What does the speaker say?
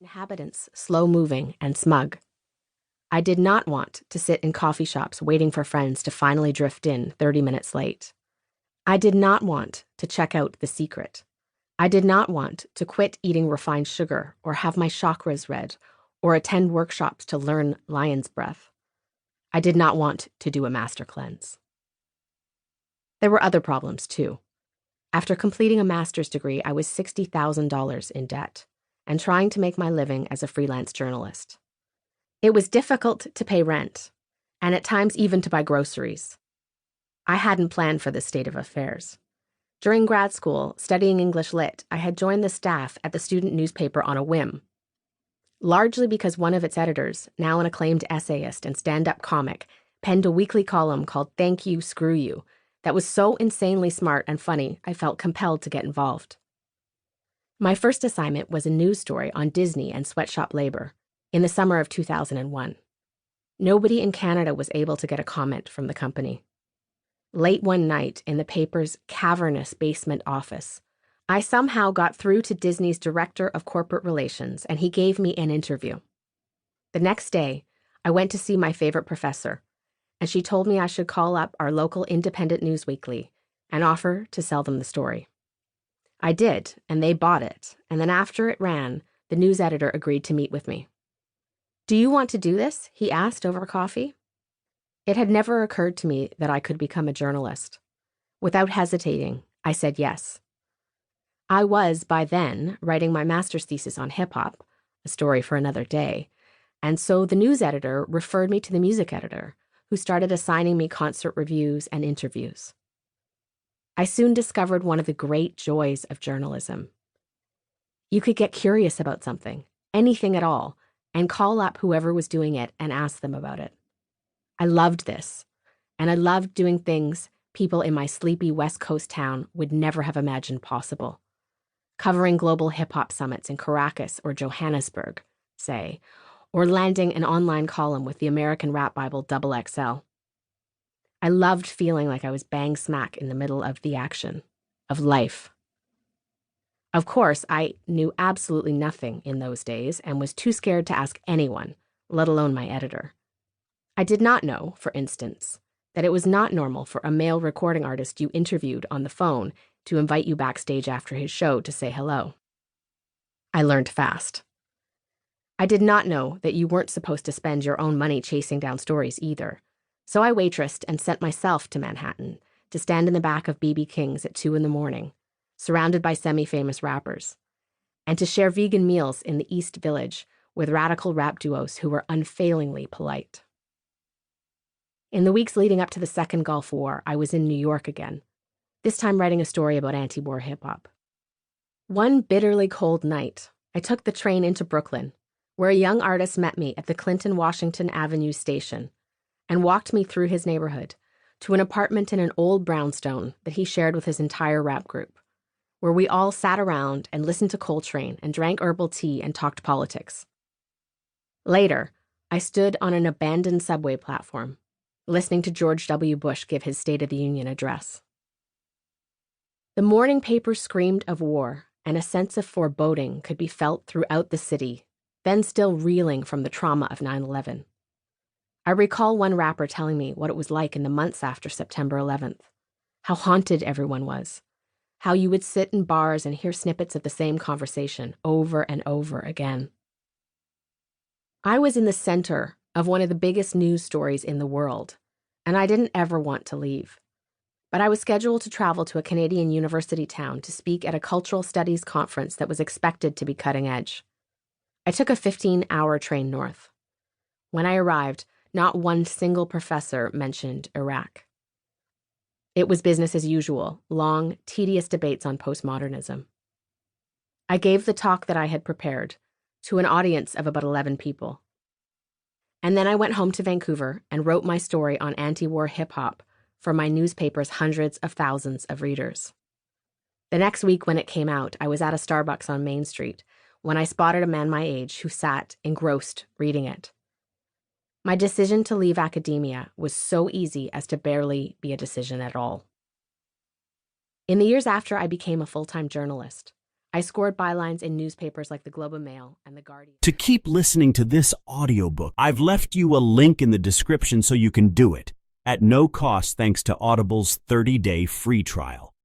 Inhabitants slow-moving and smug. I did not want to sit in coffee shops waiting for friends to finally drift in 30 minutes late. I did not want to check out The Secret. I did not want to quit eating refined sugar or have my chakras read or attend workshops to learn lion's breath. I did not want to do a master cleanse. There were other problems, too. After completing a master's degree, I was $60,000 in debt and trying to make my living as a freelance journalist. It was difficult to pay rent, and at times even to buy groceries. I hadn't planned for this state of affairs. During grad school, studying English Lit, I had joined the staff at the student newspaper on a whim, largely because one of its editors, now an acclaimed essayist and stand-up comic, penned a weekly column called Thank You, Screw You that was so insanely smart and funny, I felt compelled to get involved. My first assignment was a news story on Disney and sweatshop labor in the summer of 2001. Nobody in Canada was able to get a comment from the company. Late one night in the paper's cavernous basement office, I somehow got through to Disney's director of corporate relations, and he gave me an interview. The next day, I went to see my favorite professor, and she told me I should call up our local independent news weekly and offer to sell them the story. I did, and they bought it, and then after it ran, the news editor agreed to meet with me. "Do you want to do this?" he asked over coffee. It had never occurred to me that I could become a journalist. Without hesitating, I said yes. I was, by then, writing my master's thesis on hip-hop, a story for another day, and so the news editor referred me to the music editor, who started assigning me concert reviews and interviews. I soon discovered one of the great joys of journalism. You could get curious about something, anything at all, and call up whoever was doing it and ask them about it. I loved this, and I loved doing things people in my sleepy West Coast town would never have imagined possible. Covering global hip-hop summits in Caracas or Johannesburg, say, or landing an online column with the American rap Bible XXL. I loved feeling like I was bang smack in the middle of the action, of life. Of course, I knew absolutely nothing in those days and was too scared to ask anyone, let alone my editor. I did not know, for instance, that it was not normal for a male recording artist you interviewed on the phone to invite you backstage after his show to say hello. I learned fast. I did not know that you weren't supposed to spend your own money chasing down stories either, so I waitressed and sent myself to Manhattan to stand in the back of B.B. King's at 2 a.m, surrounded by semi-famous rappers, and to share vegan meals in the East Village with radical rap duos who were unfailingly polite. In the weeks leading up to the Second Gulf War, I was in New York again, this time writing a story about anti-war hip-hop. One bitterly cold night, I took the train into Brooklyn, where a young artist met me at the Clinton Washington Avenue station and walked me through his neighborhood to an apartment in an old brownstone that he shared with his entire rap group, where we all sat around and listened to Coltrane and drank herbal tea and talked politics. Later, I stood on an abandoned subway platform, listening to George W. Bush give his State of the Union address. The morning paper screamed of war, and a sense of foreboding could be felt throughout the city, then still reeling from the trauma of 9/11. I recall one rapper telling me what it was like in the months after September 11th, how haunted everyone was, how you would sit in bars and hear snippets of the same conversation over and over again. I was in the center of one of the biggest news stories in the world, and I didn't ever want to leave. But I was scheduled to travel to a Canadian university town to speak at a cultural studies conference that was expected to be cutting edge. I took a 15-hour train north. When I arrived, not one single professor mentioned Iraq. It was business as usual, long, tedious debates on postmodernism. I gave the talk that I had prepared to an audience of about 11 people. And then I went home to Vancouver and wrote my story on anti-war hip-hop for my newspaper's hundreds of thousands of readers. The next week when it came out, I was at a Starbucks on Main Street when I spotted a man my age who sat engrossed reading it. My decision to leave academia was so easy as to barely be a decision at all. In the years after I became a full-time journalist, I scored bylines in newspapers like the Globe and Mail and the Guardian. To keep listening to this audiobook, I've left you a link in the description so you can do it at no cost thanks to Audible's 30-day free trial.